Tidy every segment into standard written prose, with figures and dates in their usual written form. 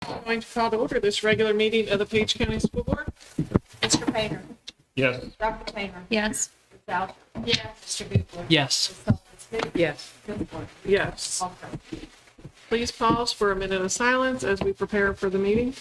I'm going to call to order this regular meeting of the Page County School Board. Mr. Painter. Yes. Dr. Painter. Yes. Ms. Bowser. Yes. Mr. Bigler. Yes. Ms. Sullivan Smith. Yes. Ms. Moore. Yes. All present. Please pause for a minute of silence as we prepare for the meeting.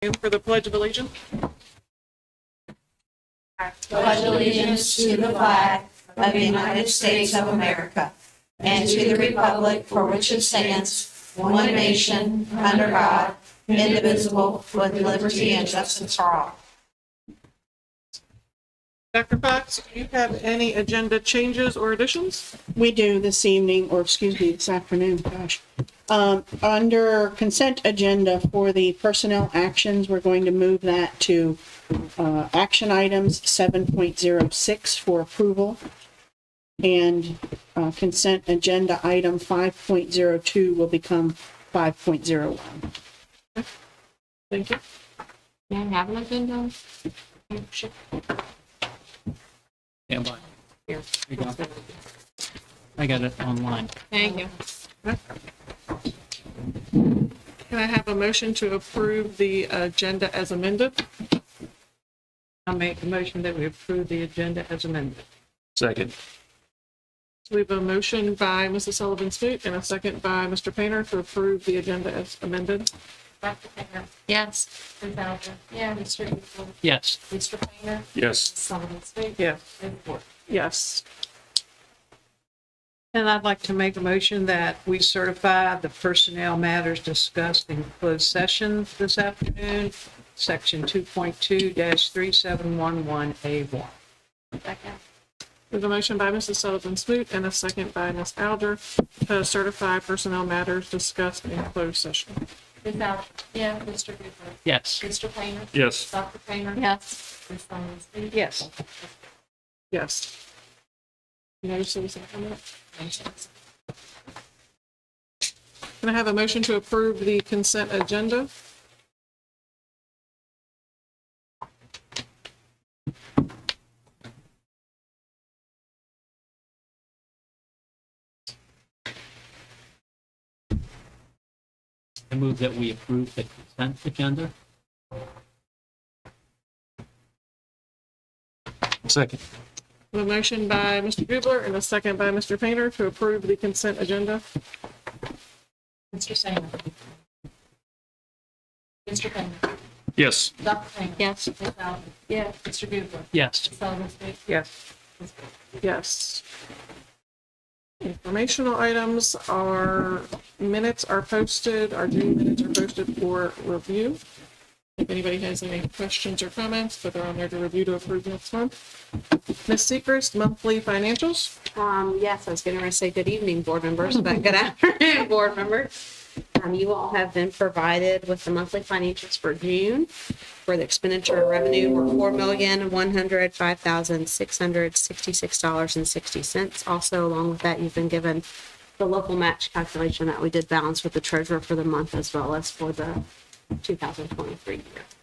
And for the Pledge of Allegiance. Pledge allegiance to the flag of the United States of America and to the republic for which it stands, one nation, under God, indivisible, with liberty and justice for all. Dr. Fox, do you have any agenda changes or additions? We do this evening, or excuse me, this afternoon, gosh. Under consent agenda for the personnel actions, we're going to move that to action items 7.06 for approval. And consent agenda item 5.02 will become 5.01. Thank you. May I have an agenda? Stand by. Here. You go. I got it online. Thank you. Can I have a motion to approve the agenda as amended? I'll make a motion that we approve the agenda as amended. Second. So we have a motion by Mrs. Sullivan Smoot and a second by Mr. Painter to approve the agenda as amended. Dr. Painter. Yes. Ms. Bowser. Yeah. Mr. Bigler. Yes. Mr. Painter. Yes. Ms. Sullivan Smith. Yes. Ms. Moore. Yes. And I'd like to make a motion that we certify the personnel matters discussed in closed session this afternoon, section 2.2-3711A1. Second. We have a motion by Mrs. Sullivan Smoot and a second by Ms. Alger to certify personnel matters discussed in closed session. Ms. Bowser. Yeah. Mr. Bigler. Yes. Mr. Painter. Yes. Dr. Painter. Yes. Ms. Sullivan Smith. Yes. Yes. No citizen comment? Can I have a motion to approve the consent agenda? I move that we approve the consent agenda. Second. A motion by Mr. Gubler and a second by Mr. Painter to approve the consent agenda. Mr. Sanger. Mr. Painter. Yes. Dr. Painter. Yes. Ms. Bowser. Yeah. Mr. Bigler. Yes. Ms. Sullivan Smith. Yes. Ms. Moore. Yes. Informational items are, minutes are posted, our June minutes are posted for review. If anybody has any questions or comments, but they're on there to review to approve next month. Ms. Sechrist, monthly financials. Yes, I was going to say good evening, board members, but good afternoon, board members. You all have been provided with the monthly financials for June. For the expenditure and revenue were $4,105,666.60. Also, along with that, you've been given the local match calculation that we did balance with the treasurer for the month as well as for the 2023 year. If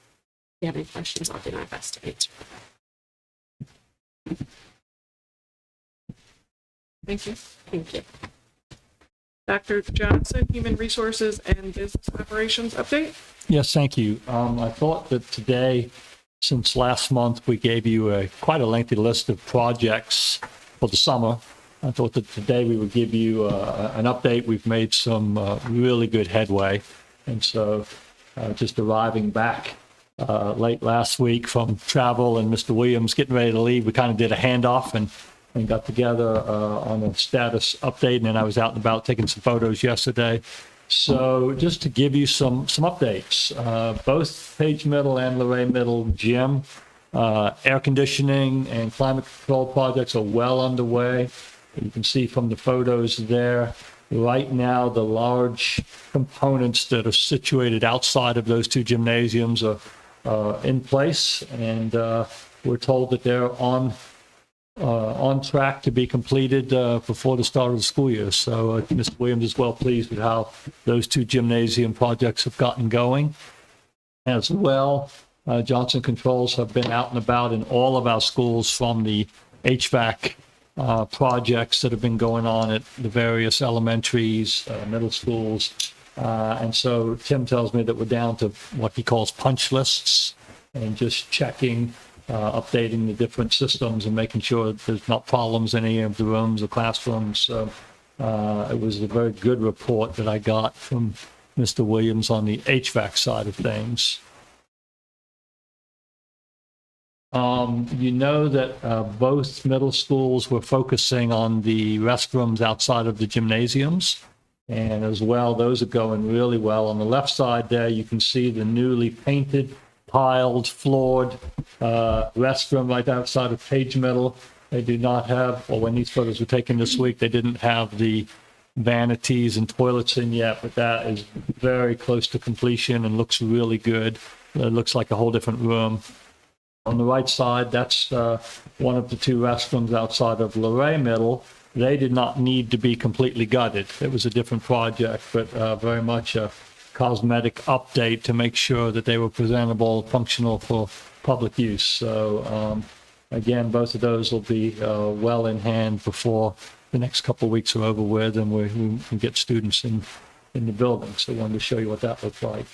you have any questions, I'll do my best to answer. Thank you. Thank you. Dr. Johnson, Human Resources and Business Operations update. Yes, thank you. I thought that today, since last month, we gave you quite a lengthy list of projects for the summer. I thought that today we would give you an update. We've made some really good headway. And so just arriving back late last week from travel and Mr. Williams getting ready to leave. We kind of did a handoff and got together on a status update. And then I was out and about taking some photos yesterday. So just to give you some updates, both Page Middle and Luray Middle gym, air conditioning and climate control projects are well underway. You can see from the photos there. Right now, the large components that are situated outside of those two gymnasiums are in place, and we're told that they're on track to be completed before the start of the school year. So Mr. Williams is well pleased with how those two gymnasium projects have gotten going. As well, Johnson Controls have been out and about in all of our schools from the HVAC projects that have been going on at the various elementaries, middle schools. And so Tim tells me that we're down to what he calls punch lists and just checking, updating the different systems and making sure that there's not problems in any of the rooms or classrooms. So it was a very good report that I got from Mr. Williams on the HVAC side of things. You know that both middle schools were focusing on the restrooms outside of the gymnasiums. And as well, those are going really well. On the left side there, you can see the newly painted, tiled, floored restroom right outside of Page Middle. They do not have, or when these photos were taken this week, they didn't have the vanities and toilets in yet, but that is very close to completion and looks really good. It looks like a whole different room. On the right side, that's one of the two restrooms outside of Luray Middle. They did not need to be completely gutted. It was a different project, but very much a cosmetic update to make sure that they were presentable, functional for public use. So again, both of those will be well in hand before the next couple of weeks are over with, and we can get students in the building. So I wanted to show you what that looks like.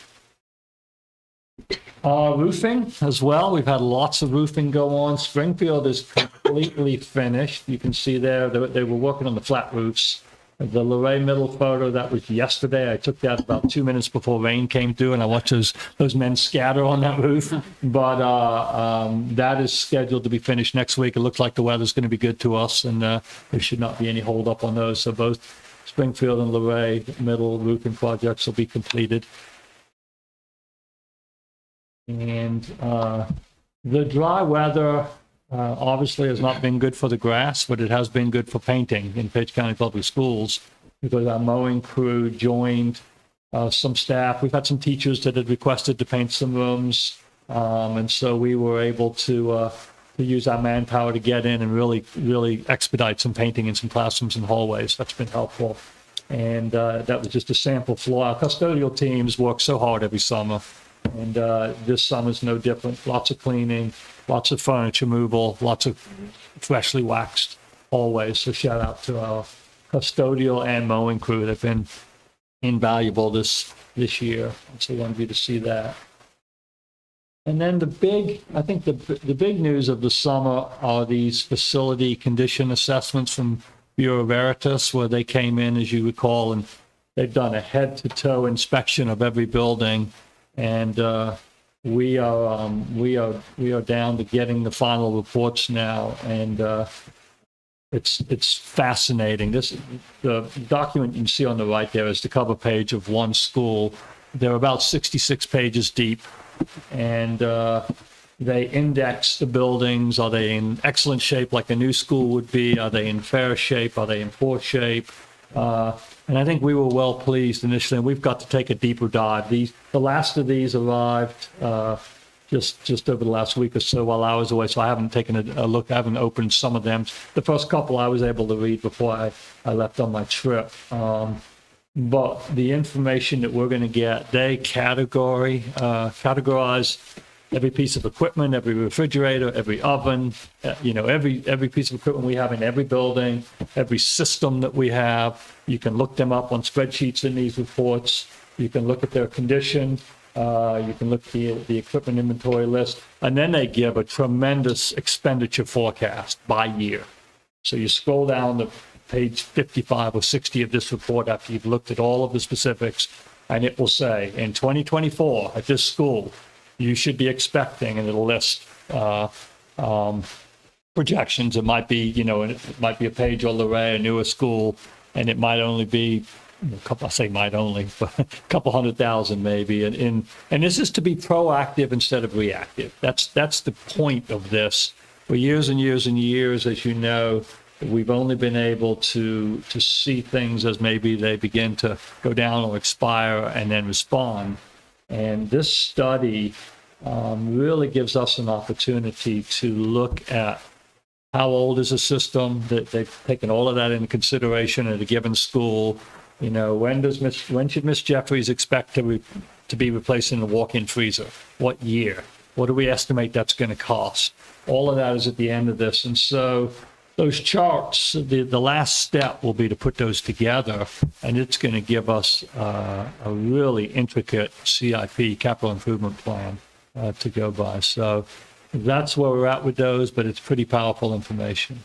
Roofing as well. We've had lots of roofing go on. Springfield is completely finished. You can see there they were working on the flat roofs. The Luray Middle photo, that was yesterday. I took that about 2 minutes before rain came through, and I watched those men scatter on that roof. But that is scheduled to be finished next week. It looks like the weather's going to be good to us, and there should not be any hold up on those. So both Springfield and Luray Middle roofing projects will be completed. And the dry weather obviously has not been good for the grass, but it has been good for painting in Page County Public Schools, because our mowing crew joined some staff. We've had some teachers that had requested to paint some rooms, and so we were able to use our manpower to get in and really expedite some painting in some classrooms and hallways. That's been helpful. And that was just a sample floor. Our custodial teams work so hard every summer. And this summer's no different. Lots of cleaning, lots of furniture removal, lots of freshly waxed hallways. So shout out to our custodial and mowing crew. They've been invaluable this year. So I wanted you to see that. And then the big news of the summer are these facility condition assessments from Bureau Veritas, where they came in, as you recall, and they've done a head-to-toe inspection of every building. And we are down to getting the final reports now, and it's fascinating. The document you can see on the right there is the cover page of one school. They're about 66 pages deep, and they index the buildings. Are they in excellent shape like a new school would be? Are they in fair shape? Are they in poor shape? And I think we were well pleased initially, and we've got to take a deeper dive. The last of these arrived just over the last week or so while I was away, so I haven't taken a look. I haven't opened some of them. The first couple I was able to read before I left on my trip. But the information that we're going to get, they categorize every piece of equipment, every refrigerator, every oven, every piece of equipment we have in every building, every system that we have. You can look them up on spreadsheets in these reports. You can look at their condition. You can look at the equipment inventory list. And then they give a tremendous expenditure forecast by year. So you scroll down to page 55 or 60 of this report after you've looked at all of the specifics, and it will say, in 2024 at this school, you should be expecting, and it'll list projections. It might be, it might be a Page or Luray, a newer school, and it might only be I say might only, but a couple 100,000 maybe. And this is to be proactive instead of reactive. That's the point of this. For years and years and years, as you know, we've only been able to see things as maybe they begin to go down or expire and then respond. And this study really gives us an opportunity to look at how old is the system, that they've taken all of that into consideration at a given school. When should Miss Jeffries expect to be replacing the walk-in freezer? What year? What do we estimate that's going to cost? All of that is at the end of this. And so those charts, the last step will be to put those together, and it's going to give us a really intricate CIP, capital improvement plan, to go by. So that's where we're at with those, but it's pretty powerful information.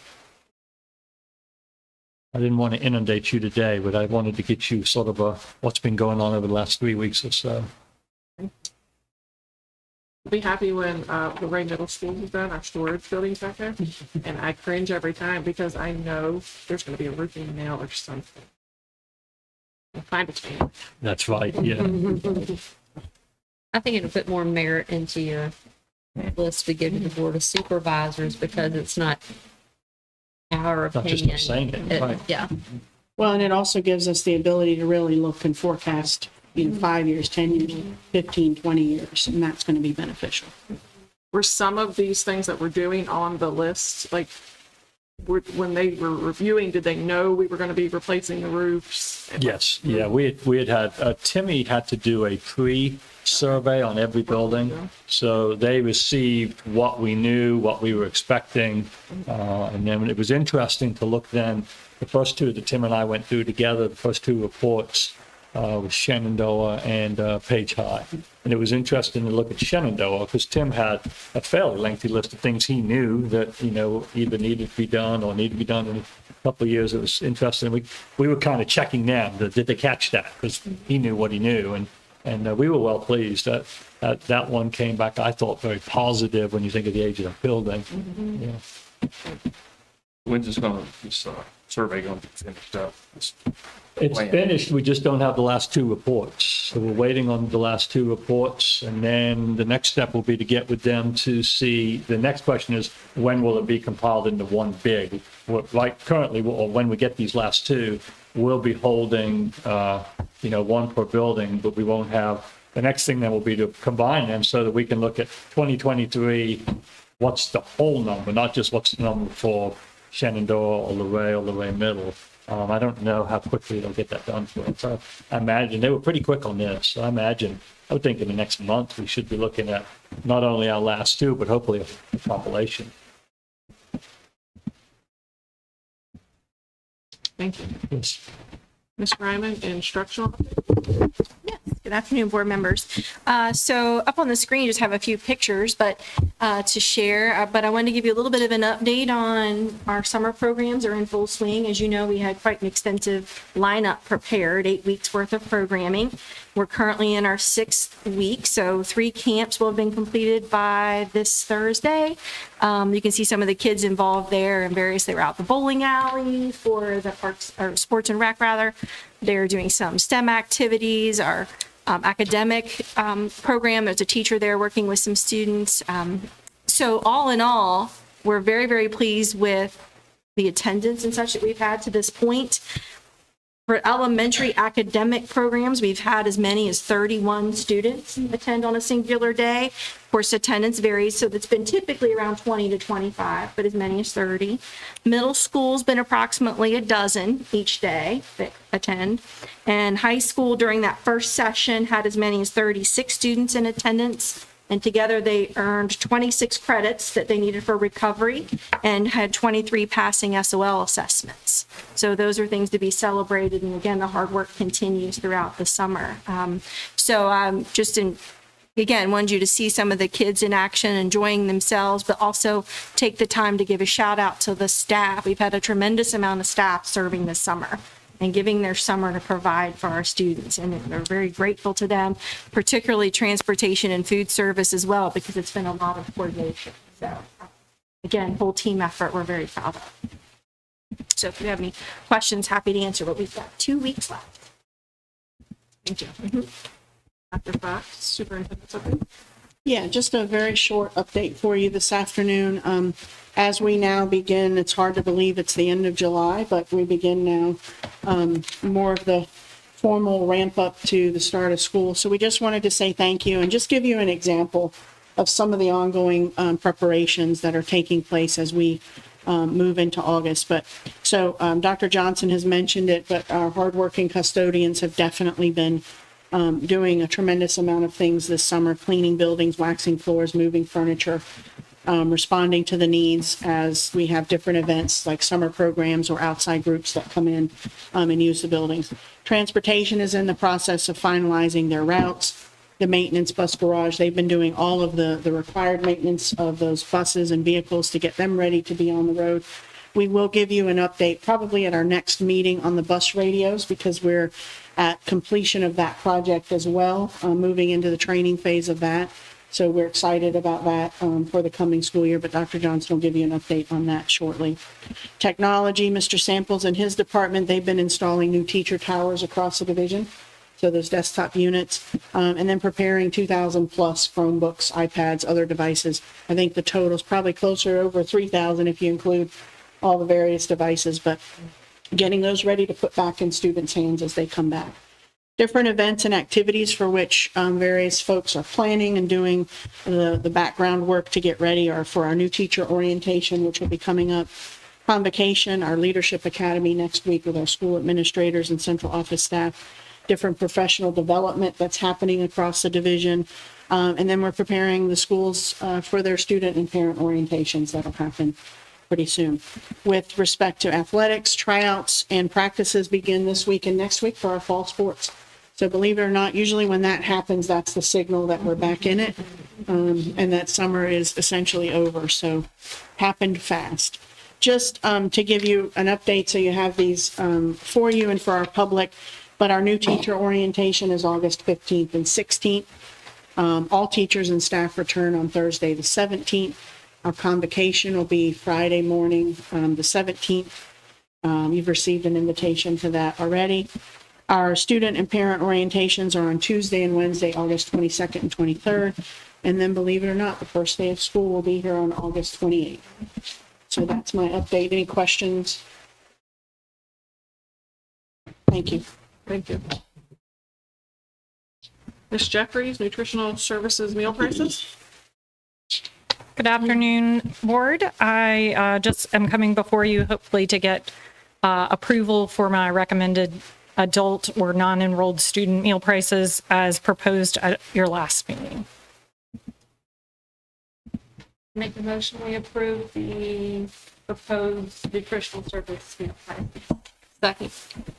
I didn't want to inundate you today, but I wanted to get you sort of what's been going on over the last 3 weeks or so. I'll be happy when the Ray Middle School is done, our storage building's back there. And I cringe every time because I know there's going to be a roofing nail or something. I'll find it to me. That's right, yeah. I think it'll put more merit into your list we give to the Board of Supervisors because it's not our Not opinion. just saying it, right. Yeah. Well, and it also gives us the ability to really look and forecast, 5 years, 10 years, 15, 20 years, and that's going to be beneficial. Were some of these things that we're doing on the list, like when they were reviewing, did they know we were going to be replacing the roofs? Yes, yeah, we had Timmy had to do a pre-survey on every building. So they received what we knew, what we were expecting. And then it was interesting to look then, the first two that Tim and I went through together, the first two reports was Shenandoah and Page High. And it was interesting to look at Shenandoah because Tim had a fairly lengthy list of things he knew that, either needed to be done or needed to be done in a couple of years. It was interesting. We were kind of checking them. Did they catch that? Because he knew what he knew. And we were well pleased. That one came back, I thought, very positive when you think of the age of the building. Yeah. When's this survey going to be finished up? It's finished, we just don't have the last two reports. So we're waiting on the last two reports, and then the next step will be to get with them to see, the next question is, when will it be compiled into one big? Like currently, or when we get these last two, we'll be holding, one per building, but we won't have, the next thing then will be to combine them so that we can look at 2023, what's the whole number, not just what's the number for Shenandoah or Luray Middle. I don't know how quickly they'll get that done for us. So I imagine they were pretty quick on this. So I would think in the next month, we should be looking at not only our last two, but hopefully a compilation. Thank you. Yes. Ms. Ryman, instructional. Good afternoon, board members. So up on the screen, you just have a few pictures, but to share. But I wanted to give you a little bit of an update on our summer programs are in full swing. As you know, we had quite an extensive lineup prepared, 8 weeks worth of programming. We're currently in our 6th week, so 3 camps will have been completed by this Thursday. You can see some of the kids involved there and they were out the bowling alley for the parks, or sports and rec rather. They're doing some STEM activities, our academic program. There's a teacher there working with some students. So all in all, we're very, very pleased with the attendance and such that we've had to this point. For elementary academic programs, we've had as many as 31 students attend on a singular day. Of course, attendance varies, so it's been typically around 20 to 25, but as many as 30. Middle school's been approximately a dozen each day that attend. And high school during that first session had as many as 36 students in attendance. And together they earned 26 credits that they needed for recovery and had 23 passing SOL assessments. So those are things to be celebrated. And again, the hard work continues throughout the summer. Again, wanted you to see some of the kids in action, enjoying themselves, but also take the time to give a shout out to the staff. We've had a tremendous amount of staff serving this summer. and giving their summer to provide for our students. And we're very grateful to them, particularly transportation and food service as well, because it's been a lot of coordination. So again, whole team effort we're very proud of. So if you have any questions, happy to answer, but we've got 2 weeks left. Thank you. Dr. Fox, Superintendent's update. Yeah, just a very short update for you this afternoon. As we now begin, it's hard to believe it's the end of July, but we begin now more of the formal ramp up to the start of school. So we just wanted to say thank you and just give you an example of some of the ongoing preparations that are taking place as we move into August. But so Dr. Johnson has mentioned it, but our hardworking custodians have definitely been doing a tremendous amount of things this summer, cleaning buildings, waxing floors, moving furniture, responding to the needs as we have different events like summer programs or outside groups that come in and use the buildings. Transportation is in the process of finalizing their routes. The maintenance bus garage, they've been doing all of the required maintenance of those buses and vehicles to get them ready to be on the road. We will give you an update probably at our next meeting on the bus radios because we're at completion of that project as well, moving into the training phase of that. So we're excited about that for the coming school year, but Dr. Johnson will give you an update on that shortly. Technology, Mr. Samples and his department, they've been installing new teacher towers across the division. So those desktop units, and then preparing 2,000 plus Chromebooks, iPads, other devices. I think the total is probably closer to over 3,000 if you include all the various devices, but getting those ready to put back in students' hands as they come back. Different events and activities for which various folks are planning and doing the background work to get ready are for our new teacher orientation, which will be coming up. Convocation, our leadership academy next week with our school administrators and central office staff. Different professional development that's happening across the division. And then we're preparing the schools for their student and parent orientations that'll happen pretty soon. With respect to athletics, tryouts and practices begin this week and next week for our fall sports. So believe it or not, usually when that happens, that's the signal that we're back in it and that summer is essentially over. So happened fast. Just to give you an update so you have these for you and for our public, but our new teacher orientation is August 15th and 16th. All teachers and staff return on Thursday, the 17th. Our convocation will be Friday morning, the 17th. You've received an invitation to that already. Our student and parent orientations are on Tuesday and Wednesday, August 22nd and 23rd. And then, believe it or not, the first day of school will be here on August 28th. So that's my update. Any questions? Thank you. Thank you. Ms. Jeffries, Nutritional Services Meal Prices. Good afternoon, Board. I just am coming before you hopefully to get approval for my recommended adult or non-enrolled student meal prices as proposed at your last meeting. Make the motion, we approve the proposed nutritional service meal prices. Second.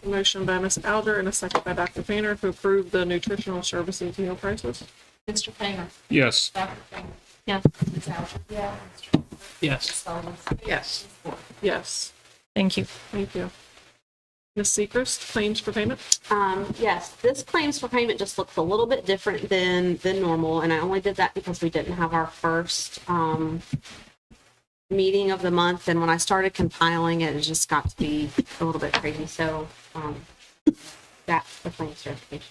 Motion by Ms. Alger and a second by Dr. Painter to approve the nutritional services meal prices. Mr. Painter. Yes. Dr. Painter. Yes. Ms. Alger. Yeah. Yes. Ms. Sullivan. Yes. Ms. Ford. Yes. Thank you. Thank you. Ms. Sechrist, claims for payment. Yes, this claims for payment just looks a little bit different than normal, and I only did that because we didn't have our first meeting of the month, and when I started compiling it, it just got to be a little bit crazy. So that's the claims certification.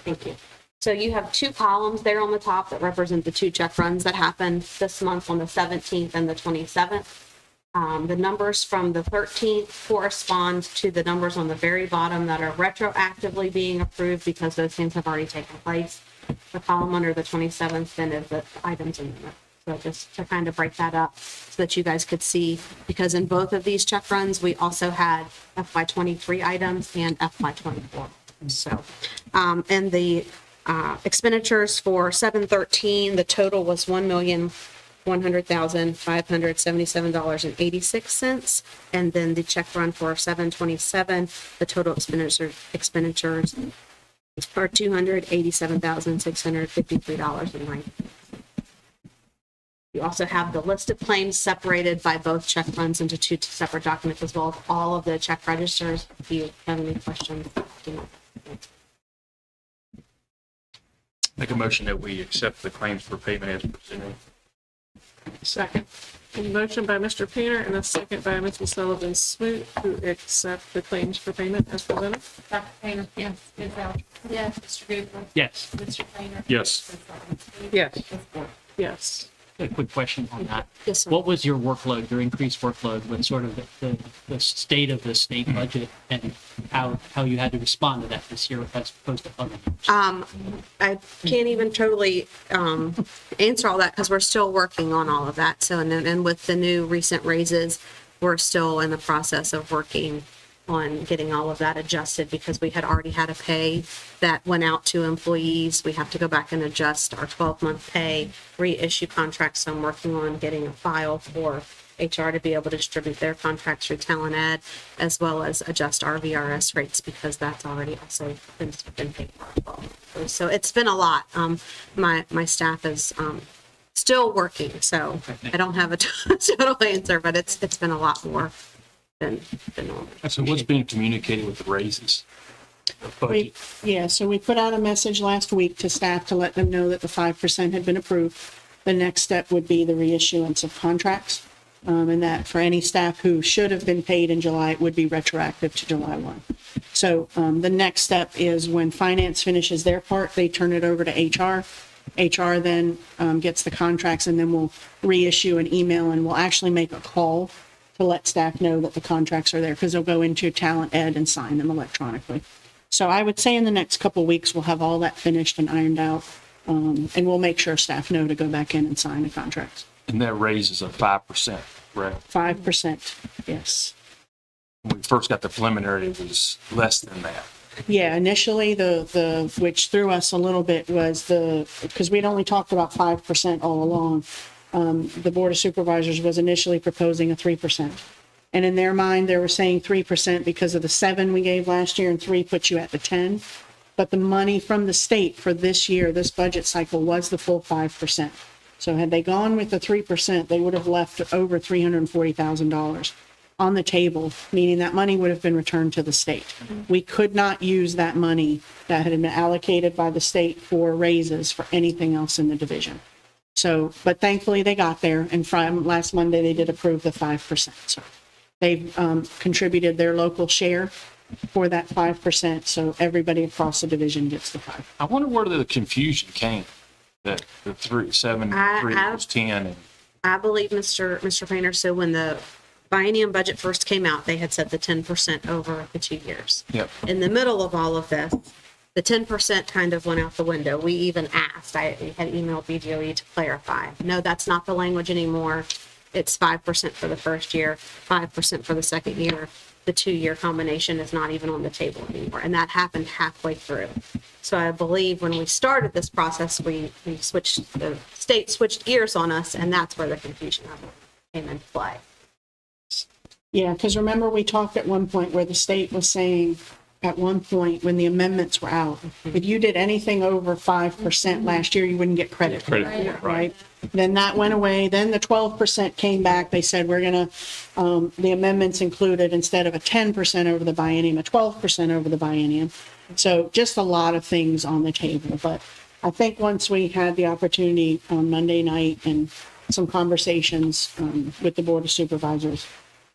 Thank you. So you have two columns there on the top that represent the two check runs that happened this month on the 17th and the 27th. The numbers from the 13th correspond to the numbers on the very bottom that are retroactively being approved because those things have already taken place. The column under the 27th then is the items in there. So just to kind of break that up so that you guys could see, because in both of these check runs, we also had FY23 items and FY24. So, and the expenditures for 713, the total was $1,100,577.86. And then the check run for 727, the total expenditures are $287,653.90. You also have the list of claims separated by both check runs into two separate documents, as well as all of the check registers. If you have any questions, do not. Make a motion that we accept the claims for payment as presented. Second. A motion by Mr. Painter and a second by Mrs. Sullivan Smoot to accept the claims for payment as presented. Dr. Painter? Yes. Ms. Alger? Yes. Mr. Gubler? Yes. Mr. Painter? Yes. Ms. Sullivan Smith? Yes. Ms. Ford? Yes. A quick question on that. Yes, sir. What was your workload, your increased workload with sort of the state of the state budget and how you had to respond to that this year as opposed to other years? I can't even totally answer all that because we're still working on all of that. So, and with the new recent raises, we're still in the process of working on getting all of that adjusted because we had already had a pay that went out to employees. We have to go back and adjust our 12-month pay, reissue contracts. So I'm working on getting a file for HR to be able to distribute their contracts through Talent Ed, as well as adjust our VRS rates because that's already also been paid for. So it's been a lot. My staff is still working, so I don't have a total answer, but it's been a lot more than normal. So what's being communicated with the raises? So we put out a message last week to staff to let them know that the 5% had been approved. The next step would be the reissuance of contracts. And that for any staff who should have been paid in July, it would be retroactive to July 1. So the next step is when finance finishes their part, they turn it over to HR. HR then gets the contracts and then we'll reissue an email and we'll actually make a call to let staff know that the contracts are there because they'll go into Talent Ed and sign them electronically. So I would say in the next couple of weeks, we'll have all that finished and ironed out. And we'll make sure staff know to go back in and sign the contracts. And that raises of 5%, correct? 5%, yes. When we first got the preliminary, it was less than that. Yeah, initially the which threw us a little bit was because we'd only talked about 5% all along. The Board of Supervisors was initially proposing a 3%. And in their mind, they were saying 3% because of the 7 we gave last year and 3 put you at the 10. But the money from the state for this year, this budget cycle was the full 5%. So had they gone with the 3%, they would have left over $340,000 on the table, meaning that money would have been returned to the state. We could not use that money that had been allocated by the state for raises for anything else in the division. So, but thankfully they got there, and from last Monday, they did approve the 5%. So they've contributed their local share for that 5%, so everybody across the division gets the 5%. I wonder where the confusion came, that the 7, 3 was 10. And I believe Mr. Painter, so when the biennium budget first came out, they had said the 10% over the 2 years. Yep. In the middle of all of this, the 10% kind of went out the window. We even asked, I had emailed BDOE to clarify. No, that's not the language anymore. It's 5% for the first year, 5% for the second year. The 2-year combination is not even on the table anymore. And that happened halfway through. So I believe when we started this process, the state switched gears on us, and that's where the confusion came into play. Yeah, because remember we talked at one point where the state was saying at one point when the amendments were out, if you did anything over 5% last year, you wouldn't get credit for it, right? Then that went away. Then the 12% came back. They said we're going to, the amendments included instead of a 10% over the biennium, a 12% over the biennium. So just a lot of things on the table. But I think once we had the opportunity on Monday night and some conversations with the Board of Supervisors,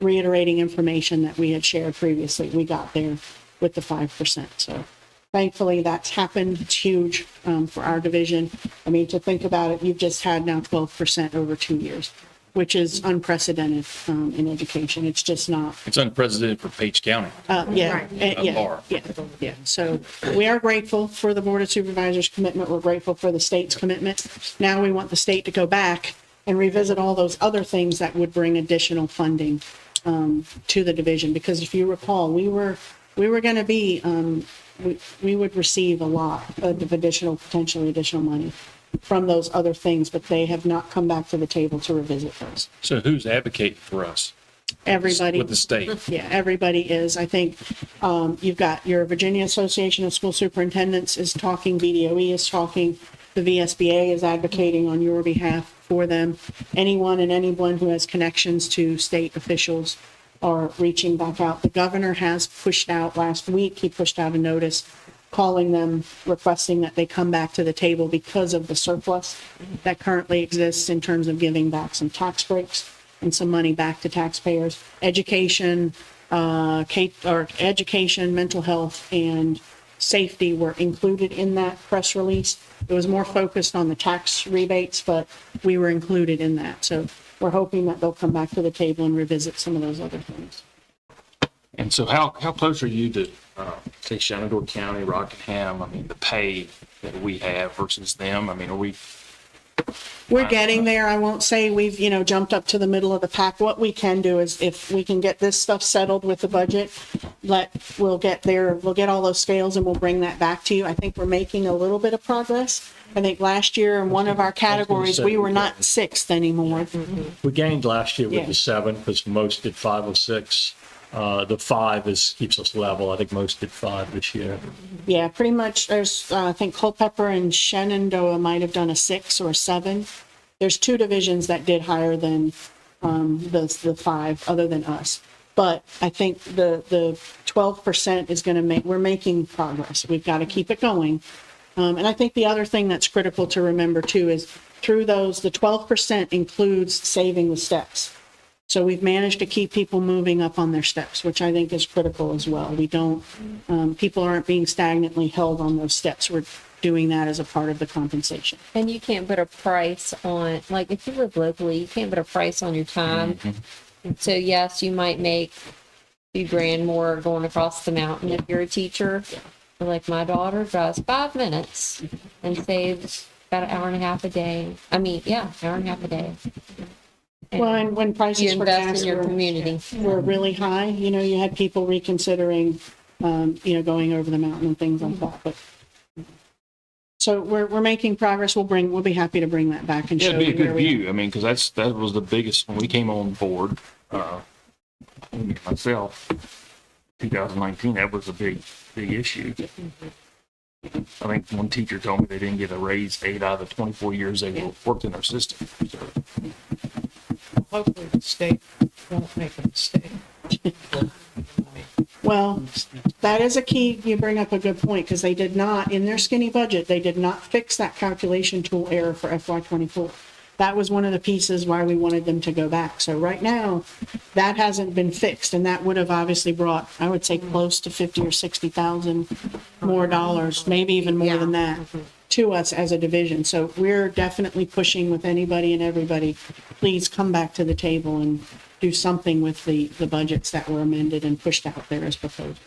reiterating information that we had shared previously, we got there with the 5%. So thankfully that's happened. It's huge for our division. I mean, to think about it, you've just had now 12% over 2 years, which is unprecedented in education. It's just not. it's unprecedented for Page County. Yeah. So we are grateful for the Board of Supervisors' commitment. We're grateful for the state's commitment. Now we want the state to go back and revisit all those other things that would bring additional funding to the division. Because if you recall, we were going to be, we would receive a lot of potentially additional money from those other things, but they have not come back to the table to revisit those. So who's advocating for us? Everybody. With the state? Yeah, everybody is. I think you've got your Virginia Association of School Superintendents is talking, BDOE is talking, the VSBA is advocating on your behalf. for them. Anyone and anyone who has connections to state officials are reaching back out. The governor has pushed out last week, he pushed out a notice calling them, requesting that they come back to the table because of the surplus that currently exists in terms of giving back some tax breaks and some money back to taxpayers. Education, education, mental health, and safety were included in that press release. It was more focused on the tax rebates, but we were included in that. So we're hoping that they'll come back to the table and revisit some of those other things. And so how close are you to, say, Shenandoah County, Rockingham? I mean, the pay that we have versus them? I mean, are we? We're getting there. I won't say we've, jumped up to the middle of the pack. What we can do is if we can get this stuff settled with the budget, we'll get all those scales and we'll bring that back to you. I think we're making a little bit of progress. I think last year in one of our categories, we were not sixth anymore. We gained last year with Yeah. the 7 because most did 5 or 6. The 5 keeps us level. I think most did 5 this year. Yeah, pretty much. There's, I think Culpeper and Shenandoah might have done a 6 or a 7. There's 2 divisions that did higher than the 5, other than us. But I think the 12% is going to we're making progress. We've got to keep it going. And I think the other thing that's critical to remember too is through those, the 12% includes saving the steps. So we've managed to keep people moving up on their steps, which I think is critical as well. We don't, people aren't being stagnantly held on those steps. We're doing that as a part of the compensation. And you can't put a price on, like, if you live locally, you can't put a price on your time. So yes, you might make $2 grand more going across the mountain if you're a teacher. But like my daughter drives 5 minutes and saves about an hour and a half a day. I mean, yeah, hour and a half a day. Well, and when prices You for invest gas in your community. were really high, you had people reconsidering, going over the mountain and things like that. But so we're making progress. We'll be happy to bring that back and Yeah, show it'd be you a where good we are. view. I mean, because that was the biggest, when we came on board, myself, 2019, that was a big issue. I think one teacher told me they didn't get a raise 8 out of the 24 years they worked in our system. So, Hopefully the state won't make a mistake. Well, that is a key. You bring up a good point because they did not, in their skinny budget, they did not fix that calculation tool error for FY24. That was one of the pieces why we wanted them to go back. So right now, that hasn't been fixed, and that would have obviously brought, I would say, close to 50 or 60,000 more dollars, maybe even more than that, to us as a division. So we're definitely pushing with anybody and everybody. Please come back to the table and do something with the budgets that were amended and pushed out there as proposals.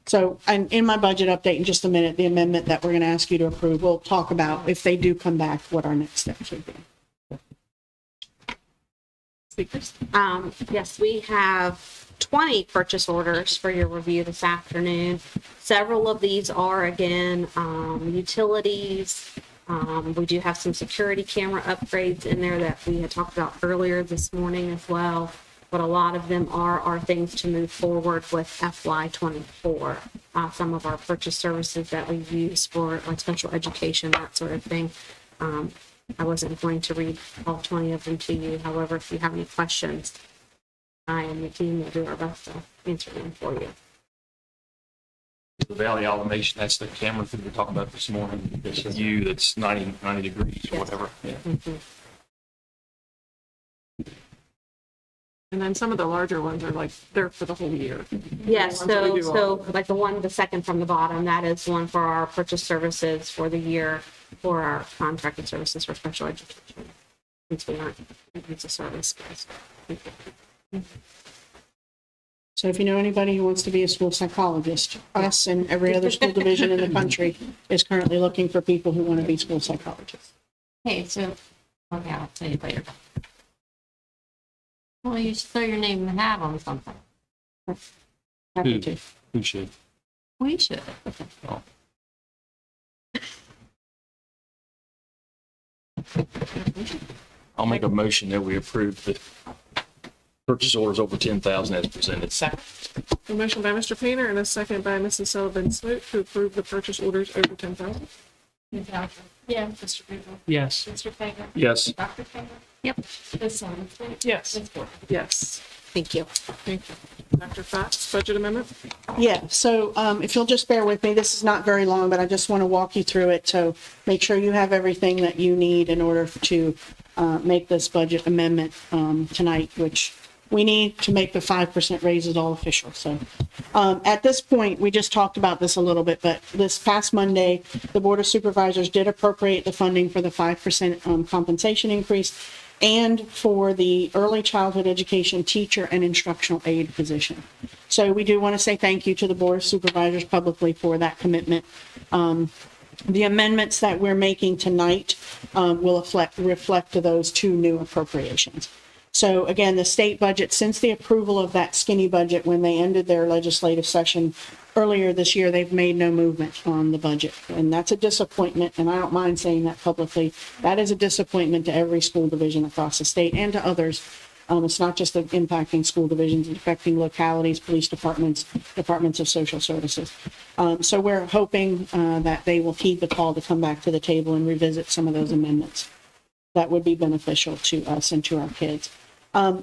So, and in my budget update in just a minute, the amendment that we're going to ask you to approve, we'll talk about if they do come back, what our next steps would be. Speakers? Yes, we have 20 purchase orders for your review this afternoon. Several of these are, again, utilities. We do have some security camera upgrades in there that we had talked about earlier this morning as well. But a lot of them are things to move forward with FY24. Some of our purchase services that we use for like special education, that sort of thing. I wasn't going to read all 20 of them to you. However, if you have any questions, I and the team will do our best to answer them for you. the Valley Automation, that's the camera that we were talking about this morning. It's a view that's 90 degrees or whatever. Yeah. And then some of the larger ones are like, they're for the whole year. Yes, The ones that we so, do all- so like the second from the bottom, that is one for our purchase services for the year for our contracted services for special education. Since we aren't, it's a service. So if you know anybody who wants to be a school psychologist, us and every other school division in the country is currently looking for people who want to be school psychologists. Okay, so, okay, I'll tell you later. Well, you should throw your name in the hat on something. Happy to. Who should? We should. Oh. I'll make a motion that we approve the purchase orders over 10,000 as presented. Second. A motion by Mr. Painter and a second by Mrs. Sullivan Smoot to approve the purchase orders over 10,000. Yeah. Mr. Beagle? Yes. Mr. Taylor? Yes. Dr. Taylor? Yep. Ms. Sonic? Yes. Ms. Ford? Yes. Thank you. Thank you. Dr. Fox, budget amendment? Yeah, so if you'll just bear with me, this is not very long, but I just want to walk you through it. So make sure you have everything that you need in order to make this budget amendment tonight, which we need to make the 5% raises all official. So at this point, we just talked about this a little bit, but this past Monday, the Board of Supervisors did appropriate the funding for the 5% compensation increase and for the early childhood education teacher and instructional aide position. So we do want to say thank you to the Board of Supervisors publicly for that commitment. The amendments that we're making tonight will reflect to those two new appropriations. So again, the state budget, since the approval of that skinny budget when they ended their legislative session earlier this year, they've made no movement on the budget. And that's a disappointment, and I don't mind saying that publicly. That is a disappointment to every school division across the state and to others. It's not just impacting school divisions, it's affecting localities, police departments, departments of social services. So we're hoping that they will heed the call to come back to the table and revisit some of those amendments. That would be beneficial to us and to our kids.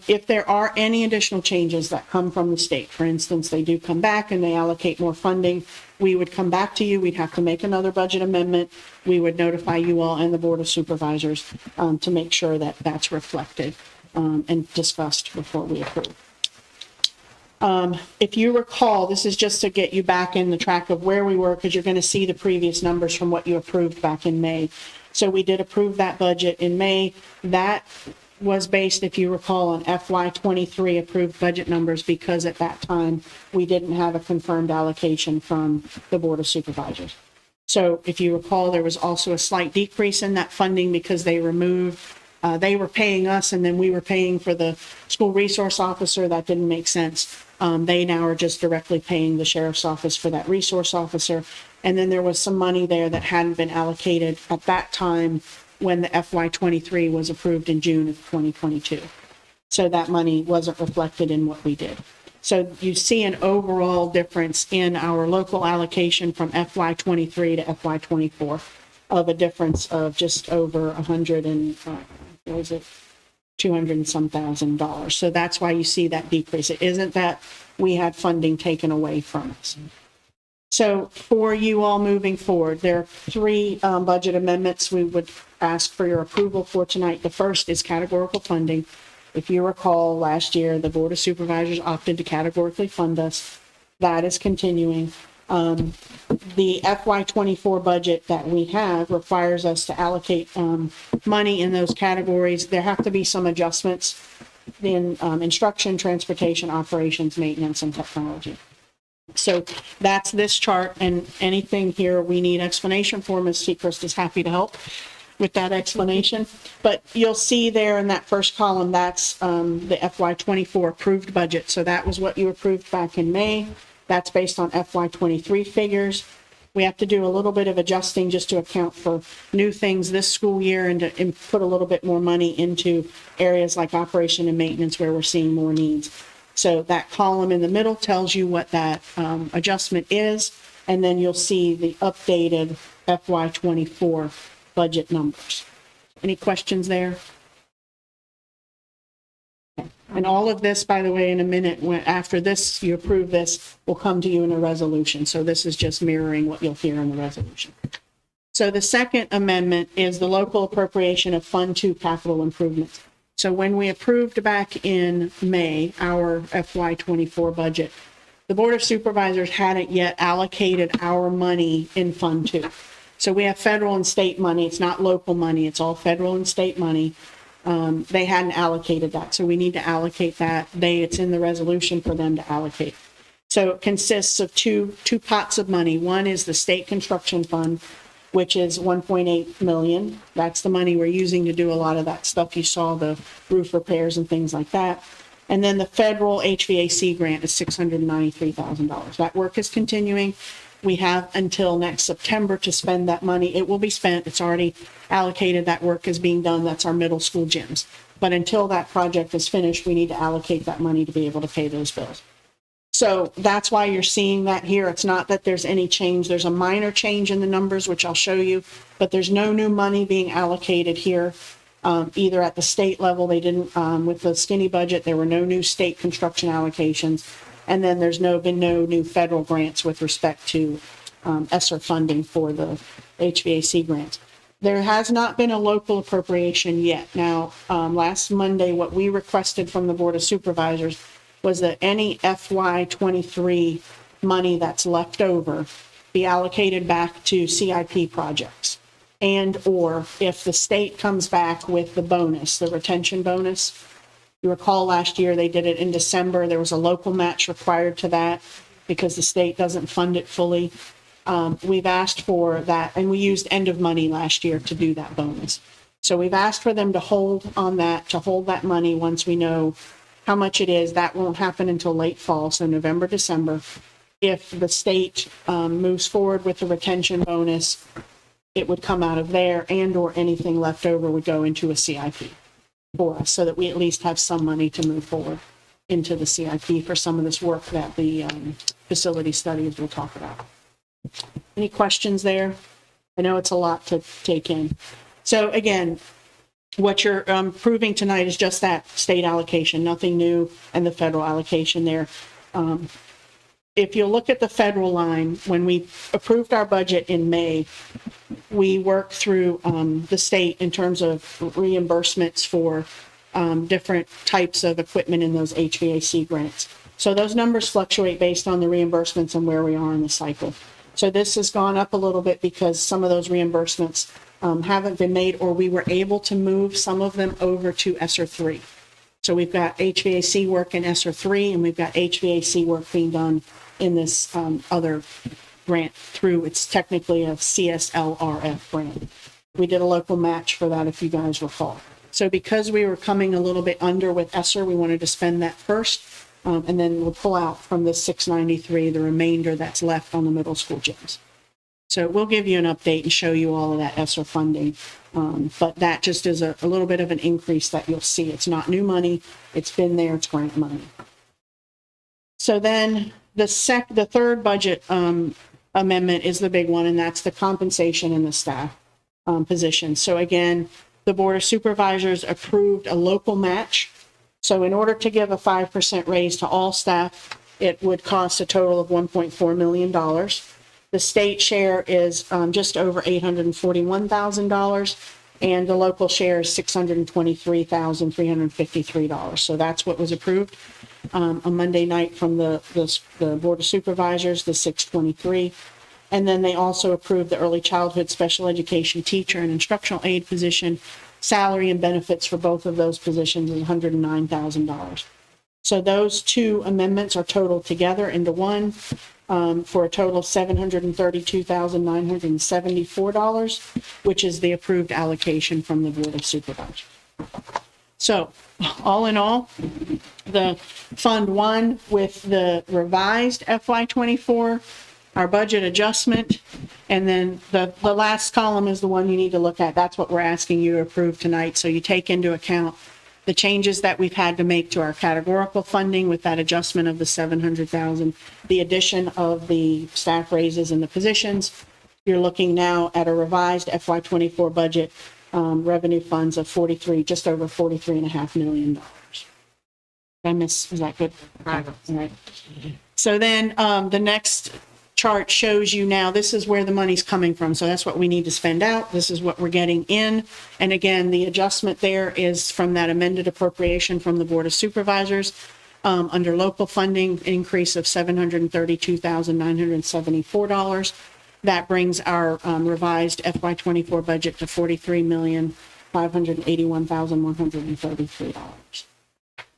If there are any additional changes that come from the state, for instance, they do come back and they allocate more funding, we would come back to you. We'd have to make another budget amendment. We would notify you all and the Board of Supervisors to make sure that that's reflected and discussed before we approve. If you recall, this is just to get you back in the track of where we were, because you're going to see the previous numbers from what you approved back in May. So we did approve that budget in May. That was based, if you recall, on FY23 approved budget numbers, because at that time we didn't have a confirmed allocation from the Board of Supervisors. So if you recall, there was also a slight decrease in that funding because they removed, they were paying us and then we were paying for the school resource officer. That didn't make sense. They now are just directly paying the sheriff's office for that resource officer. And then there was some money there that hadn't been allocated at that time when the FY23 was approved in June of 2022. So that money wasn't reflected in what we did. So you see an overall difference in our local allocation from FY23 to FY24 of a difference of just over 100 and, what was it? 200 and some $1,000. So that's why you see that decrease. It isn't that we had funding taken away from us. So for you all moving forward, there are three budget amendments we would ask for your approval for tonight. The first is categorical funding. If you recall, last year, the Board of Supervisors opted to categorically fund us. That is continuing. The FY24 budget that we have requires us to allocate money in those categories. There have to be some adjustments in instruction, transportation, operations, maintenance, and technology. So that's this chart, and anything here we need explanation for, Ms. Sechrist is happy to help with that explanation. But you'll see there in that first column, that's the FY24 approved budget. So that was what you approved back in May. That's based on FY23 figures. We have to do a little bit of adjusting just to account for new things this school year and to put a little bit more money into areas like operation and maintenance where we're seeing more needs. So that column in the middle tells you what that adjustment is, and then you'll see the updated FY24 budget numbers. Any questions there? Okay. And all of this, by the way, in a minute, after this, you approve this, will come to you in a resolution. So this is just mirroring what you'll hear in the resolution. So the second amendment is the local appropriation of Fund 2 capital improvements. So when we approved back in May our FY24 budget, the Board of Supervisors hadn't yet allocated our money in Fund 2. So we have federal and state money. It's not local money. It's all federal and state money. They hadn't allocated that. So we need to allocate that. It's in the resolution for them to allocate. So it consists of two pots of money. One is the state construction fund, which is 1.8 million. That's the money we're using to do a lot of that stuff. You saw the roof repairs and things like that. And then the federal HVAC grant is $693,000. That work is continuing. We have until next September to spend that money. It will be spent. It's already allocated. That work is being done. That's our middle school gyms. But until that project is finished, we need to allocate that money to be able to pay those bills. So that's why you're seeing that here. It's not that there's any change. There's a minor change in the numbers, which I'll show you, but there's no new money being allocated here, either at the state level. They didn't, with the skinny budget, there were no new state construction allocations. And then there's been no new federal grants with respect to ESSER funding for the HVAC grants. There has not been a local appropriation yet. Now, last Monday, what we requested from the Board of Supervisors was that any FY23 money that's left over be allocated back to CIP projects. And or if the state comes back with the bonus, the retention bonus, you recall last year they did it in December. There was a local match required to that because the state doesn't fund it fully. We've asked for that, and we used end of money last year to do that bonus. So we've asked for them to hold on that, to hold that money once we know how much it is. That won't happen until late fall, so November, December. If the state moves forward with the retention bonus, it would come out of there, and or anything left over would go into a CIP for us, so that we at least have some money to move forward into the CIP for some of this work that the facility studies will talk about. Any questions there? I know it's a lot to take in. So again, what you're proving tonight is just that state allocation, nothing new, and the federal allocation there. If you look at the federal line, when we approved our budget in May, we worked through the state in terms of reimbursements for different types of equipment in those HVAC grants. So those numbers fluctuate based on the reimbursements and where we are in the cycle. So this has gone up a little bit because some of those reimbursements haven't been made, or we were able to move some of them over to ESSER 3. So we've got HVAC work in ESSER 3, and we've got HVAC work being done in this other grant through, it's technically a CSLRF grant. We did a local match for that, if you guys recall. So because we were coming a little bit under with ESSER, we wanted to spend that first, and then we'll pull out from the 693 the remainder that's left on the middle school gyms. So we'll give you an update and show you all of that ESSER funding. But that just is a little bit of an increase that you'll see. It's not new money. It's been there. It's grant money. So then the third budget amendment is the big one, and that's the compensation and the staff position. So again, the Board of Supervisors approved a local match. So in order to give a 5% raise to all staff, it would cost a total of $1.4 million. The state share is just over $841,000, and the local share is $623,353. So that's what was approved on Monday night from the Board of Supervisors, the 623. And then they also approved the early childhood special education teacher and instructional aide position. Salary and benefits for both of those positions is $109,000. So those two amendments are totaled together into one for a total of $732,974, which is the approved allocation from the Board of Supervisors. So all in all, the Fund 1 with the revised FY24, our budget adjustment, and then the last column is the one you need to look at. That's what we're asking you to approve tonight. So you take into account the changes that we've had to make to our categorical funding with that adjustment of the $700,000, the addition of the staff raises and the positions. You're looking now at a revised FY24 budget revenue funds of just over $43.5 million. Did I miss? Is that good? All right. So then the next chart shows you now, this is where the money's coming from. So that's what we need to spend out. This is what we're getting in. And again, the adjustment there is from that amended appropriation from the Board of Supervisors under local funding, increase of $732,974. That brings our revised FY24 budget to $43,581,133.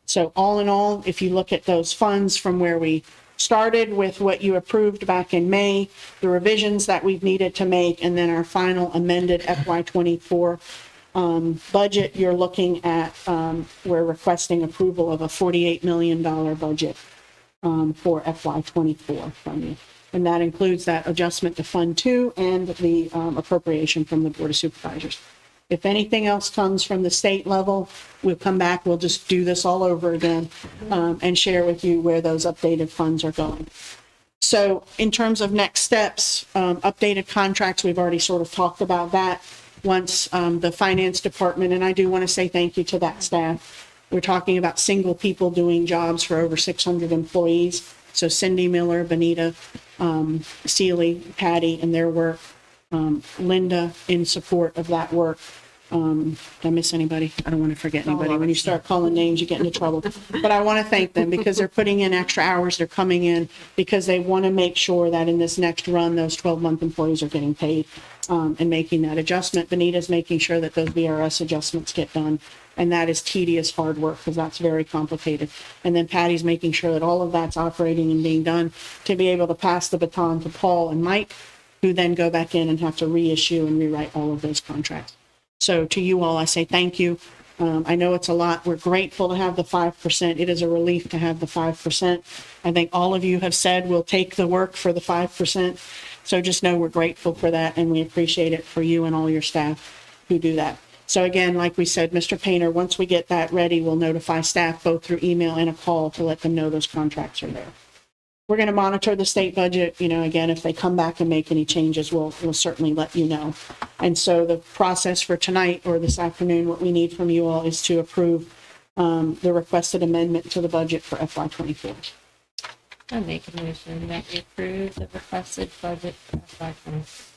So all in all, if you look at those funds from where we started with what you approved back in May, the revisions that we've needed to make, and then our final amended FY24 budget, you're looking at, we're requesting approval of a $48 million budget for FY24 from you. And that includes that adjustment to Fund 2 and the appropriation from the Board of Supervisors. If anything else comes from the state level, we'll come back, we'll just do this all over again, and share with you where those updated funds are going. So in terms of next steps, updated contracts, we've already sort of talked about that. Once the finance department, and I do want to say thank you to that staff. We're talking about single people doing jobs for over 600 employees. So Cindy Miller, Benita, Seeley, Patty, and their work. Linda in support of that work. Did I miss anybody? I don't want to forget anybody. When you start calling names, you get into trouble. But I want to thank them because they're putting in extra hours. They're coming in because they want to make sure that in this next run, those 12-month employees are getting paid and making that adjustment. Benita's making sure that those VRS adjustments get done. And that is tedious, hard work because that's very complicated. And then Patty's making sure that all of that's operating and being done to be able to pass the baton to Paul and Mike, who then go back in and have to reissue and rewrite all of those contracts. So to you all, I say thank you. I know it's a lot. We're grateful to have the 5%. It is a relief to have the 5%. I think all of you have said we'll take the work for the 5%. So just know we're grateful for that and we appreciate it for you and all your staff who do that. So again, like we said, Mr. Painter, once we get that ready, we'll notify staff both through email and a call to let them know those contracts are there. We're going to monitor the state budget. You know, again, if they come back and make any changes, we'll certainly let you know. And so the process for tonight or this afternoon, what we need from you all is to approve the requested amendment to the budget for FY24. I make a motion that we approve the requested budget for FY24.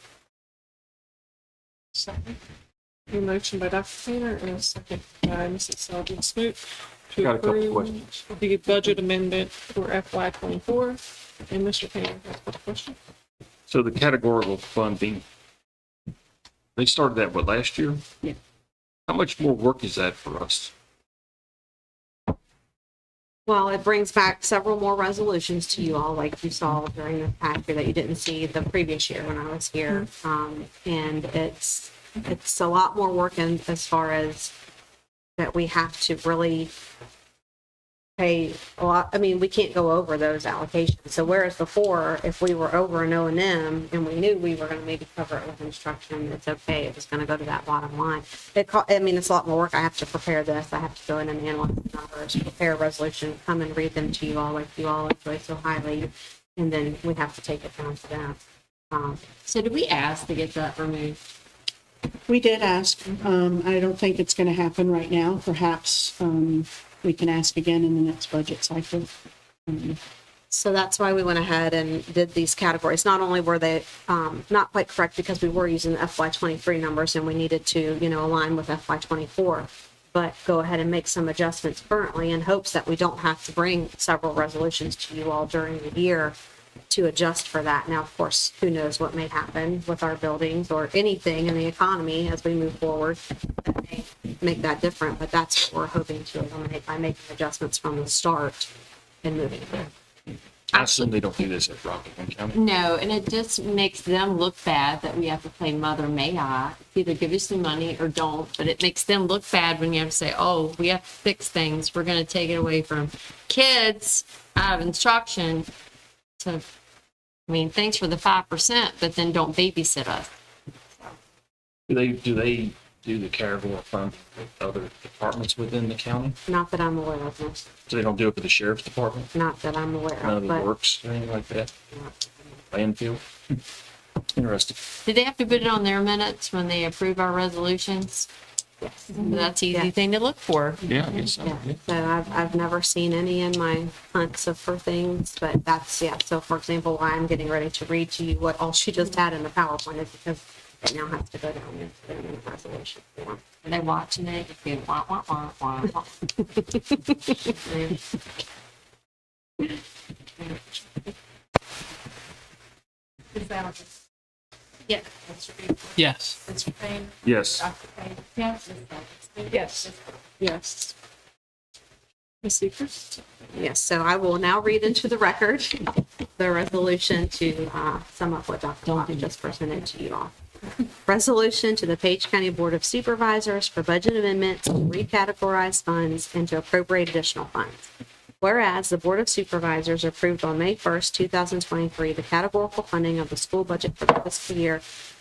Second. A motion by Dr. Painter and a second by Mrs. Selden Smoot to Got a couple approve questions. the budget amendment for FY24. And Mr. Painter has a question. So the categorical funding, they started that, what, last year? Yeah. How much more work is that for us? Well, it brings back several more resolutions to you all, like you saw during the past year that you didn't see the previous year when I was here. And it's a lot more work in as far as that we have to really pay a lot. I mean, we can't go over those allocations. So whereas before, if we were over an O&M and we knew we were going to maybe cover it with instruction, it's okay. It was going to go to that bottom line. I mean, it's a lot more work. I have to prepare this. I have to go in and analyze the numbers, prepare a resolution, come and read them to you all like you all enjoy so highly. And then we have to take it down to that. So did we ask to get that removed? We did ask. I don't think it's going to happen right now. Perhaps we can ask again in the next budget cycle. So that's why we went ahead and did these categories. Not only were they not quite correct because we were using the FY23 numbers and we needed to, align with FY24, but go ahead and make some adjustments currently in hopes that we don't have to bring several resolutions to you all during the year to adjust for that. Now, of course, who knows what may happen with our buildings or anything in the economy as we move forward that may make that different, but that's what we're hoping to eliminate by making adjustments from the start and moving forward. I assume they don't do this at Rockland County. No, and it just makes them look bad that we have to play Mother May I. Either give us the money or don't, but it makes them look bad when you have to say, oh, we have to fix things. We're going to take it away from kids out of instruction. So, I mean, thanks for the 5%, but then don't babysit us. Do they do the category funding with other departments within the county? Not that I'm aware of, no. So they don't do it for the sheriff's department? Not that I'm aware None of, of the but works or anything like that? Landfill? Interesting. Did they have to put it on their minutes when they approve our resolutions? yes. That's an easy Yeah. thing to look for. Yeah, I guess so. Yeah, Yeah. so I've never seen any in my hunts for things, but that's, yeah. So for example, why I'm getting ready to read to you what all she just had in the PowerPoint is because it now has to go down into the resolution form. Are they watching it? You go, wah, wah, wah, wah, wah. Yeah. Yes. Mr. Payne? Yes. Dr. Payne? Yes. Yes. Yes. Ms. Seekers? Yes, so I will now read into the record the resolution to sum up what Dr. Locke just presented to you all. Resolution to the Page County Board of Supervisors for budget amendments to recategorize funds and to appropriate additional funds. Whereas the Board of Supervisors approved on May 1st, 2023, the categorical funding of the school budget for the fiscal year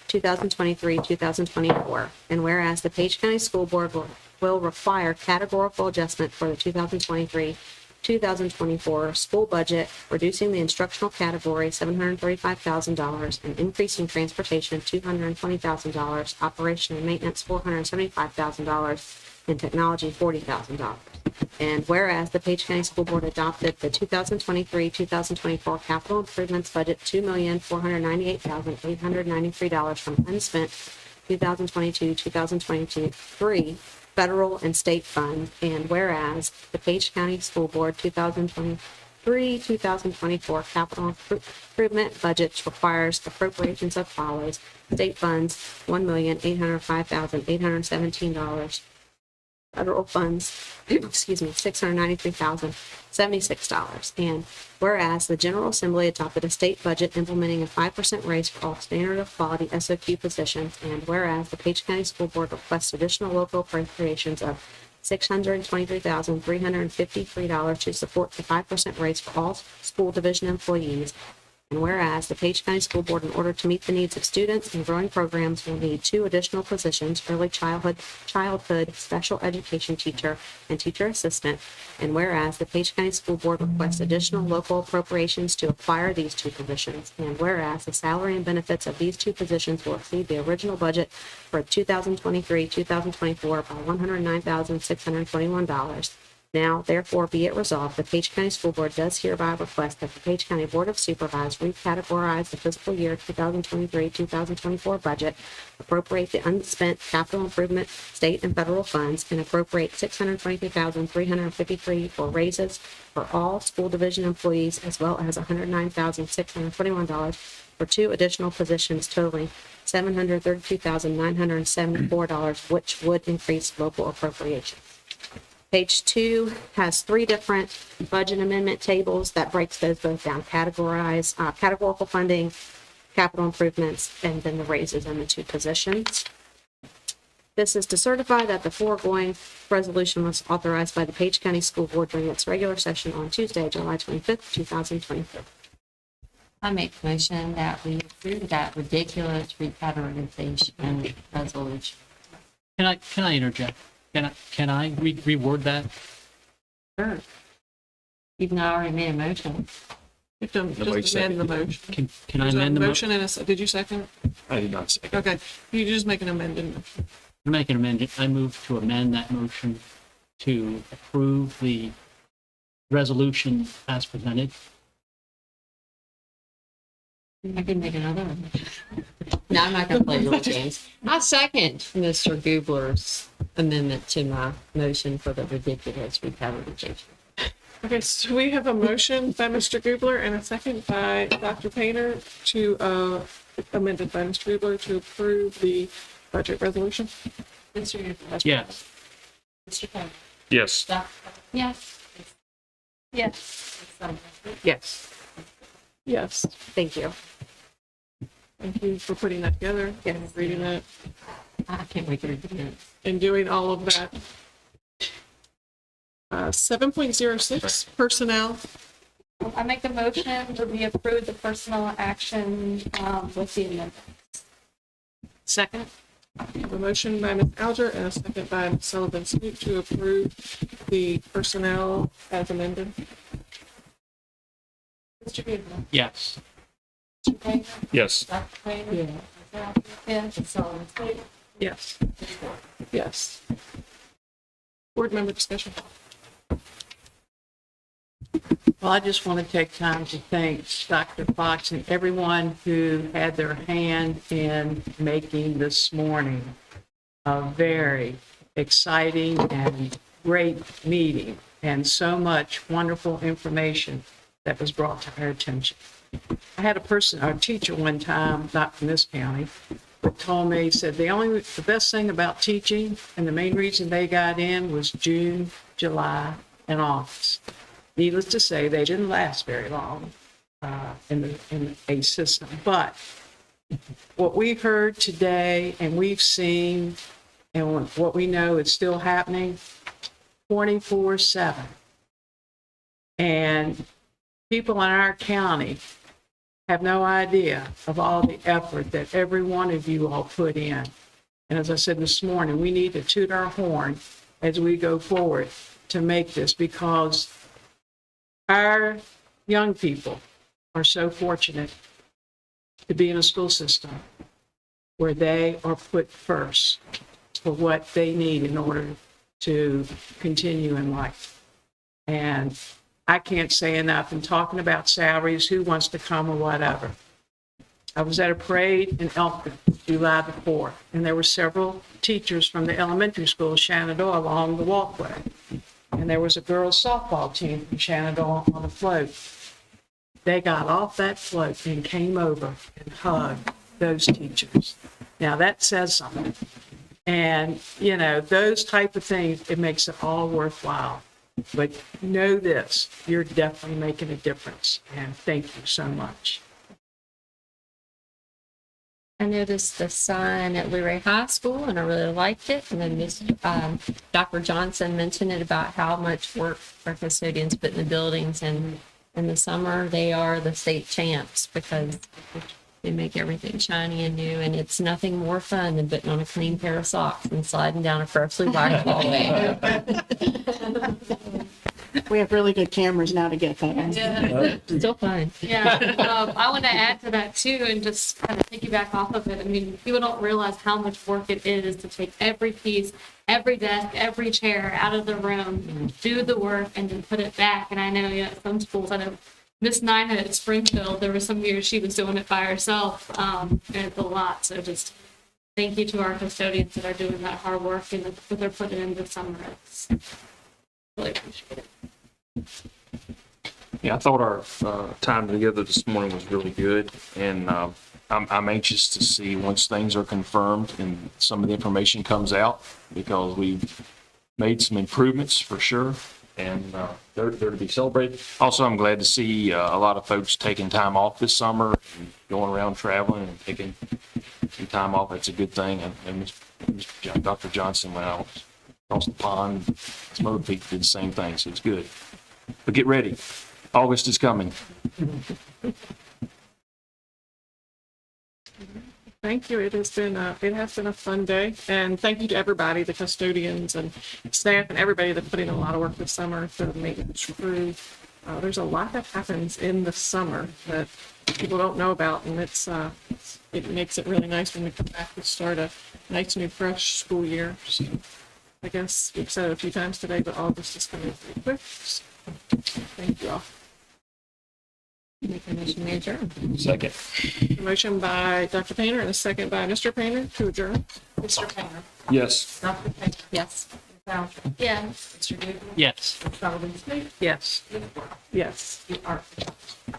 2023-2024. And whereas the Page County School Board will require categorical adjustment for the 2023-2024 school budget, reducing the instructional category $735,000 and increasing transportation $220,000, operation and maintenance $475,000, and technology $40,000. And whereas the Page County School Board adopted the 2023-2024 capital improvements budget $2,498,893 from unspent 2022-2023 federal and state fund. And whereas the Page County School Board 2023-2024 capital improvement budget requires appropriations as follows: state funds $1,805,817. Federal funds, $693,076. And whereas the General Assembly adopted a state budget implementing a 5% raise for all standard of quality SOQ positions, and whereas the Page County School Board requests additional local appropriations of $623,353 to support the 5% raise for all school division employees. And whereas the Page County School Board, in order to meet the needs of students and growing programs, will need 2 additional positions: early childhood special education teacher and teacher assistant. And whereas the Page County School Board requests additional local appropriations to acquire these 2 positions. And whereas the salary and benefits of these 2 positions will exceed the original budget for 2023-2024 by $109,621. Now, therefore, be it resolved, the Page County School Board does hereby request that the Page County Board of Supervisors recategorize the fiscal year 2023-2024 budget, appropriate the unspent capital improvement state and federal funds, and appropriate $623,353 for raises for all school division employees, as well as $109,621 for 2 additional positions totaling $732,974, which would increase local appropriations. Page 2 has 3 different budget amendment tables that breaks those both down, categorical funding, capital improvements, and then the raises in the 2 positions. This is to certify that the foregoing resolution was authorized by the Page County School Board during its regular session on Tuesday, July 25th, 2023. I make a motion that we approve that ridiculous recategorization resolution. Can I interject? Can I reword that? Sure. Even though I already made a motion. You have to just amend the motion. Can I There's a amend the motion and did you second? I did not say. Okay, you just make an amended motion. I'm making an amendment. I move to amend that motion to approve the resolution as presented. I can make another one. No, I'm not going to play little games. I second Mr. Gubler's amendment to my motion for the ridiculous recategorization. Okay, so we have a motion by Mr. Gubler and a second by Dr. Painter to, amended by Mr. Gubler to approve the budget resolution. Mr. Gubler. Yes. Mr. Painter. Yes. Yes. Yes. Yes. Yes, Thank you. thank you for putting that together and reading that I can't wait to read it. and doing all of that. 7.06, personnel. I make a motion to we approve the personnel action with the amendment. Second. We have a motion by Ms. Alger and a second by Ms. Sullivan Snoot to approve the personnel as amended. Mr. Gubler. Yes. Mr. Painter. Yes. Dr. Painter. Yes. Ms. Sullivan Snoot. Yes. Yes. Board member discussion. Well, I just want to take time to thank Dr. Fox and everyone who had their hand in making this morning a very exciting and great meeting, and so much wonderful information that was brought to our attention. I had a teacher one time, not from this county, that told me, he said, the best thing about teaching and the main reason they got in was June, July, and August. Needless to say, they didn't last very long in a system. But what we heard today and we've seen and what we know is still happening 24/7. And people in our county have no idea of all the effort that every one of you all put in. And as I said this morning, we need to toot our horn as we go forward to make this, because our young people are so fortunate to be in a school system where they are put first for what they need in order to continue in life. And I can't say enough in talking about salaries, who wants to come or whatever. I was at a parade in Elkton, July the 4th, and there were several teachers from the elementary school, Shenandoah, along the walkway. And there was a girls softball team from Shenandoah on a float. They got off that float and came over and hugged those teachers. Now that says something. And, you know, those type of things, it makes it all worthwhile. But know this, you're definitely making a difference. And thank you so much. I noticed the sign at Luray High School, and I really liked it. And then Dr. Johnson mentioned it about how much work our custodians put in the buildings. And in the summer, they are the state champs because they make everything shiny and new. And it's nothing more fun than putting on a clean pair of socks and sliding down a freshly waxed hallway. We have really good cameras now to get that. Still fun. Yeah, I want to add to that too, and just kind of piggyback off of it. I mean, people don't realize how much work it is to take every piece, every desk, every chair out of the room, do the work, and then put it back. And I know, you know, some schools, I know Miss Nina at Springfield, there were some years she was doing it by herself, and it's a lot. So just thank you to our custodians that are doing that hard work and what they're putting in this summer. It's really appreciate it. Yeah, I thought our time together this morning was really good, and I'm anxious to see once things are confirmed and some of the information comes out, because we've made some improvements for sure, and they're to be celebrated. Also, I'm glad to see a lot of folks taking time off this summer and going around traveling and taking some time off. That's a good thing. And Dr. Johnson went out across the pond. Some other people did the same thing, so it's good. But get ready. August is coming. Thank you. It has been a fun day, and thank you to everybody, the custodians and staff and everybody that put in a lot of work this summer, the maintenance crew. There's a lot that happens in the summer that people don't know about, and it makes it really nice when we come back to start a nice new fresh school year. So I guess we've said it a few times today, but August is coming pretty quick. So thank you all. Make a motion to adjourn. Second. A motion by Dr. Painter and a second by Mr. Painter to adjourn. Mr. Painter. Yes. Dr. Painter. Yes. Ms. Boucher. Yes. Mr. Gabriel. Yes. Ms. Sullivan Smith. Yes. Ms. Ward. Yes. We are adjourned.